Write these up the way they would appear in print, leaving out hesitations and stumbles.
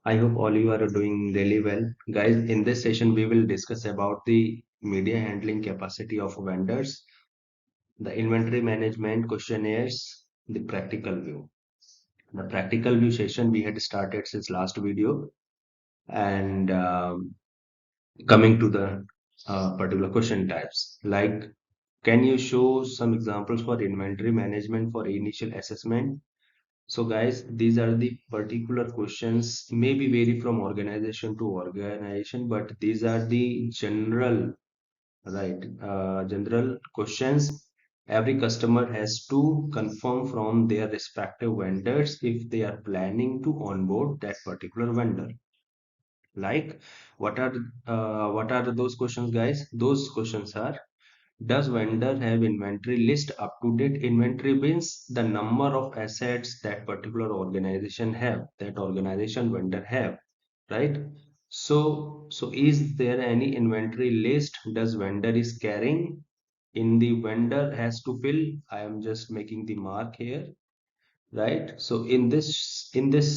I hope all you are doing really well. Guys, in this session, we will discuss about the media handling capacity of vendors, the inventory management questionnaires, the practical view. The practical view session we had started since last video, and coming to the particular question types, like can you show some examples for inventory management for initial assessment? So guys, these are the particular questions, maybe vary from organization to organization, but these are the general, right? General questions every customer has to confirm from their respective vendors if they are planning to onboard that particular vendor. Like, what are those questions, guys? Those questions are: does vendor have inventory list up to date? Inventory means the number of assets that particular organization have, that organization vendor have, right? So is there any inventory list does vendor is carrying? In the vendor has to fill. I am just making the mark here, right? So in this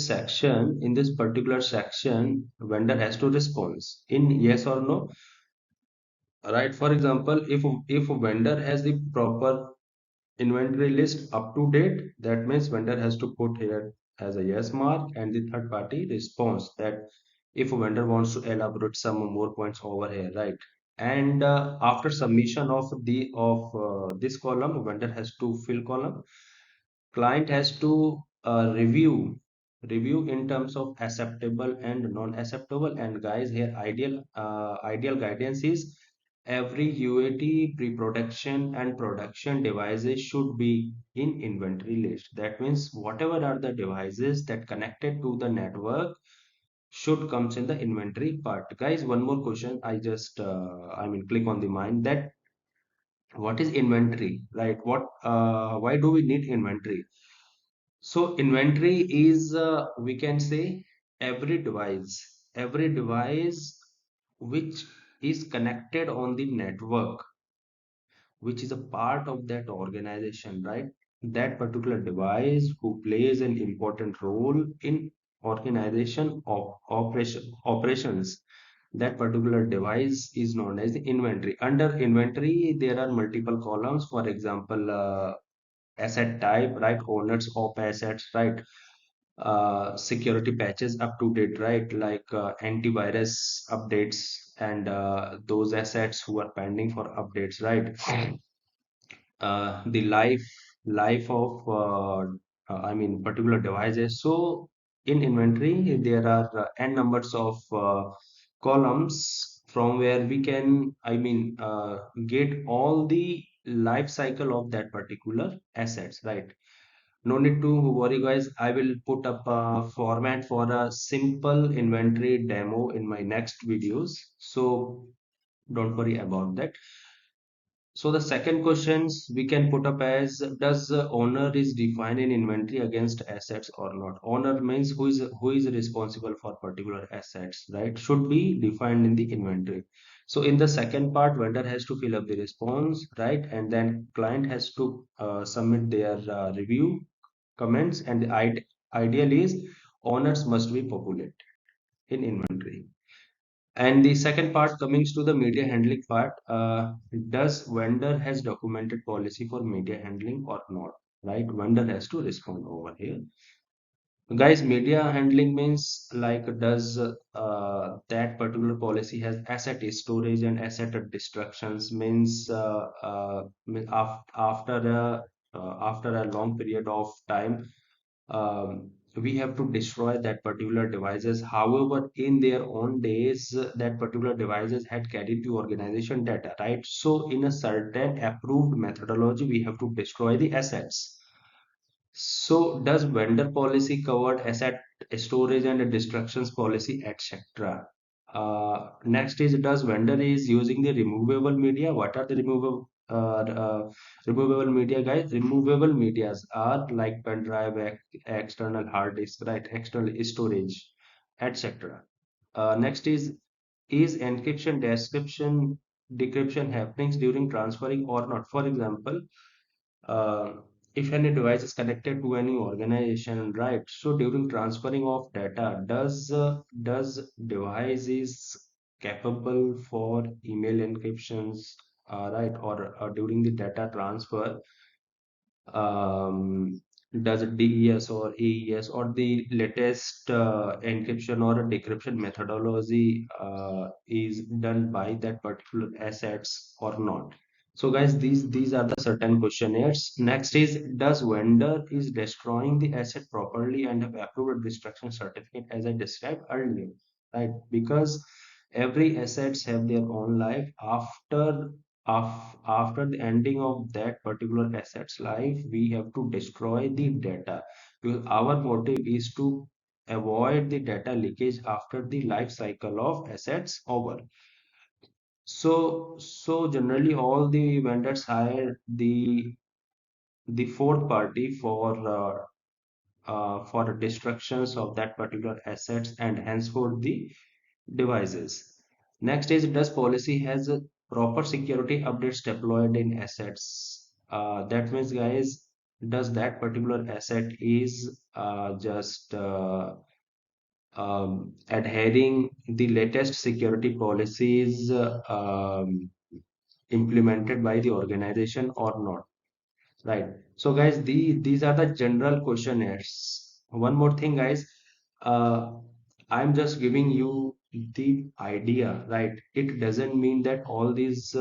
section, in this particular section, vendor has to respond in yes or no. Right, for example, if a vendor has the proper inventory list up to date, that means vendor has to put here as a yes mark, and the third party response that if a vendor wants to elaborate some more points over here, right? And after submission of this column, vendor has to fill column. Client has to review in terms of acceptable and non-acceptable. And guys, here ideal guidance is every UAT pre-production and production devices should be in inventory list. That means whatever are the devices that connected to the network should comes in the inventory part. Guys, one more question. I mean click on the mind that what is inventory, right? Why do we need inventory? So inventory is, we can say, every device which is connected on the network, which is a part of that organization, right? That particular device who plays an important role in organization of operations. That particular device is known as the inventory. Under inventory, there are multiple columns. For example, asset type, right? Owners of assets, right? Security patches up to date, right? Like antivirus updates and those assets who are pending for updates, right? The life of I mean particular devices. So in inventory, there are n numbers of columns from where we can, get all the life cycle of that particular assets, right? No need to worry, guys. I will put up a format for a simple inventory demo in my next videos. So don't worry about that. So the second questions we can put up as: does the owner is defined in inventory against assets or not? Owner means who is responsible for particular assets, right? Should be defined in the inventory. So in the second part, vendor has to fill up the response, right? And then client has to submit their review comments, and the ideal is owners must be populated in inventory. And the second part coming to the media handling part, does vendor has documented policy for media handling or not? Right, vendor has to respond over here. Guys, media handling means like does that particular policy has asset storage and asset destructions, means after a long period of time, we have to destroy that particular devices. However, in their own days, that particular devices had carried the organization data, right? So in a certain approved methodology, we have to destroy the assets. So does vendor policy covered asset storage and destructions policy, etc. Next is, does vendor is using the removable media? What are the removable media, guys? Removable medias are like pen drive, external hard disk, right? External storage, etc. Next is encryption, decryption happenings during transferring or not? For example, uh, if any device is connected to any organization, right? So during transferring of data, does device is capable for email encryptions, right? Or during the data transfer, um, does DES or AES or the latest encryption or decryption methodology is done by that particular assets or not? So guys, these are the certain questionnaires. Next is, does vendor is destroying the asset properly and have approved destruction certificate as I described earlier, right? Because every assets have their own life. After the ending of that particular asset's life, we have to destroy the data because our motive is to avoid the data leakage after the life cycle of assets over. So generally all the vendors hire the fourth party for destructions of that particular assets and henceforth the devices. Next is, does policy has a proper security updates deployed in assets? That means, guys, does that particular asset is just adhering the latest security policies implemented by the organization or not, right? So guys, these are the general questionnaires. One more thing, guys, uh, I'm just giving you the idea, right? It doesn't mean that all these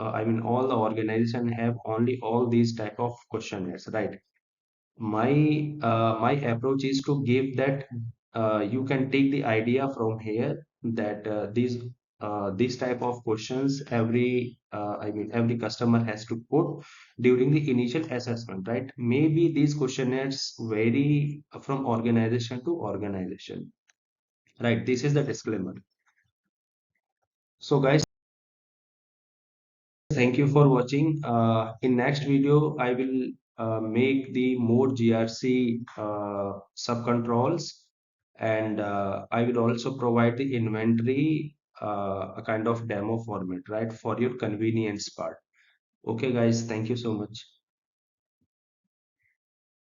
I mean all the organization have only all these type of questionnaires, right? My approach is to give that you can take the idea from here that these type of questions every customer has to put during the initial assessment, right? Maybe these questionnaires vary from organization to organization, right? This is the disclaimer. So guys, thank you for watching. In next video, I will make the more GRC subcontrols, and I will also provide the inventory, a kind of demo format, right, for your convenience part. Okay, guys, thank you so much.